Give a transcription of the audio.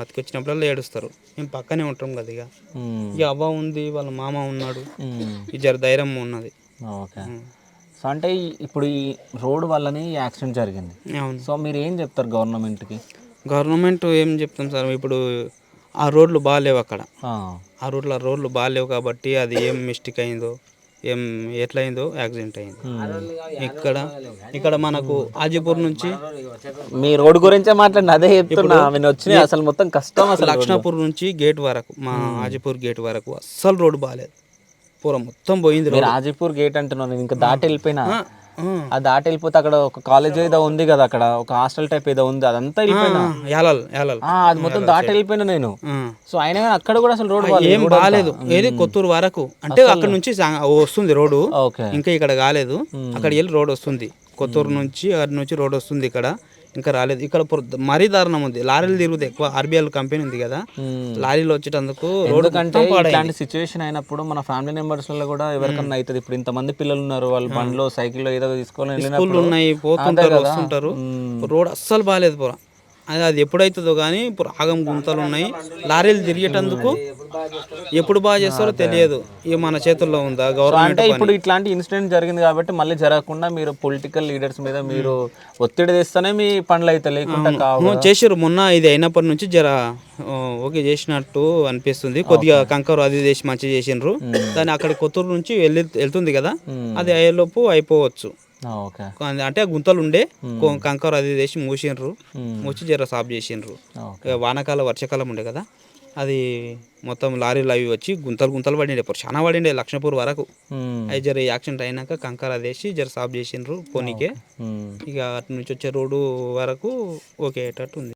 బతికొచ్చినప్పుడల్లా ఏడుస్తారు. మేము పక్కనే ఉంటాం కదా ఇక అవ్వ ఉంది, వాళ్ళ మామ ఉన్నాడు, ఈ జర ధైర్యం ఉన్నది. ఓకే. సో అంటే ఇప్పుడు ఈ రోడ్ వల్లనే ఈ యాక్సిడెంట్ జరిగింది. అవును. సో మీరు ఏం చెప్తారు గవర్నమెంట్కి? గవర్నమెంట్ ఏం చెప్తాం సార్, ఇప్పుడు ఆ రోడ్లు బాగాలేవు అక్కడ. ఆ రోడ్లు బాగాలేవు కాబట్టి అది ఏం మిస్టేక్ అయిందో ఏం ఎట్లయిందో యాక్సిడెంట్ అయింది. ఇక్కడ మనకు ఆజిపూర్ నుంచి మీ రోడ్ గురించే మాట్లాడిన అదే చెప్తున్నా. వచ్చినాయి అసలు మొత్తం కష్టం. అసలు లక్ష్మణపూర్ నుంచి గేట్ వరకు, మా ఆజిపూర్ గేట్ వరకు అస్సలు రోడ్డు బాగాలేదు. పూర మొత్తం పోయింది. ఆజిపూర్ గేట్ అంటున్నాను, ఇంకా దాటి వెళ్ళిపోయినా. ఆ దాటి వెళ్ళిపోతే అక్కడ ఒక కాలేజ్ ఏదో ఉంది కదా, అక్కడ ఒక హాస్టల్ టైప్ ఏదో ఉంది, అదంతా వెళ్ళిపోయినా. అది మొత్తం దాటి వెళ్ళిపోయినా నేను. సో అయినా అక్కడ కూడా అసలు రోడ్ ఏం బాగాలేదు. ఏది కొత్తూరు వరకు అంటే అక్కడ నుంచి వస్తుంది రోడ్డు, ఇంకా ఇక్కడ కాలేదు. అక్కడ వెళ్ళి రోడ్ వస్తుంది, కొత్తూరు నుంచి అటు నుంచి రోడ్ వస్తుంది, ఇక్కడ ఇంకా రాలేదు. ఇక్కడ మరీ దారుణం ఉంది. లారీలు తిరుగుతాయి ఎక్కువ. ఆర్బిఎల్ కంపెనీ ఉంది కదా, లారీలు వచ్చేటందుకు రోడ్ కంటే ఇలాంటి సిచ్యువేషన్ అయినప్పుడు మన ఫ్యామిలీ మెంబర్స్ లో కూడా ఎవరికన్నా అవుతుంది. ఇప్పుడు ఇంతమంది పిల్లలు ఉన్నారు, వాళ్ళు బండ్లో సైకిల్లో ఏదో తీసుకోవాలి, స్కూల్ ఉన్నాయి, పోతుంటారు వస్తుంటారు. రోడ్ అస్సలు బాగాలేదు పూర. అది ఎప్పుడైతుందో కానీ ఇప్పుడు ఆగం గుంతలు ఉన్నాయి. లారీలు తిరిగేటందుకు ఎప్పుడు బాగా చేస్తారో తెలియదు. ఇక మన చేతుల్లో ఉందా గవర్నమెంట్? అంటే ఇప్పుడు ఇట్లాంటి ఇన్సిడెంట్ జరిగింది కాబట్టి మళ్ళీ జరగకుండా మీరు పొలిటికల్ లీడర్స్ మీద మీరు ఒత్తిడి తెస్తేనే మీ పనులు అయితే, లేకుండా చేసారు. మొన్న ఇది అయినప్పటి నుంచి ఓకే చేసినట్టు అనిపిస్తుంది. కొద్దిగా కంకర్ అది చేసి మంచిగా చేసిండ్రు. దాన్ని అక్కడ కొత్తూరు నుంచి వెళ్తుంది కదా, అది అయ్యేలోపు అయిపోవచ్చు. అంటే గుంతలు ఉండే కంకర్ అది చేసి మూసి జర సాఫ్ చేసిండ్రు. వర్షాకాలం ఉండే కదా, అది మొత్తం లారీలు అవి వచ్చి గుంతలు పడిండే, చాలా పడిండే లక్ష్మణపూర్ వరకు. అది జర యాక్సిడెంట్ అయినాక కంకర్ అది వేసి జర సాఫ్ చేసిండ్రు పోనీకే. ఇక అటు నుంచి వచ్చే రోడ్డు వరకు ఓకే అయ్యేటట్టు ఉంది.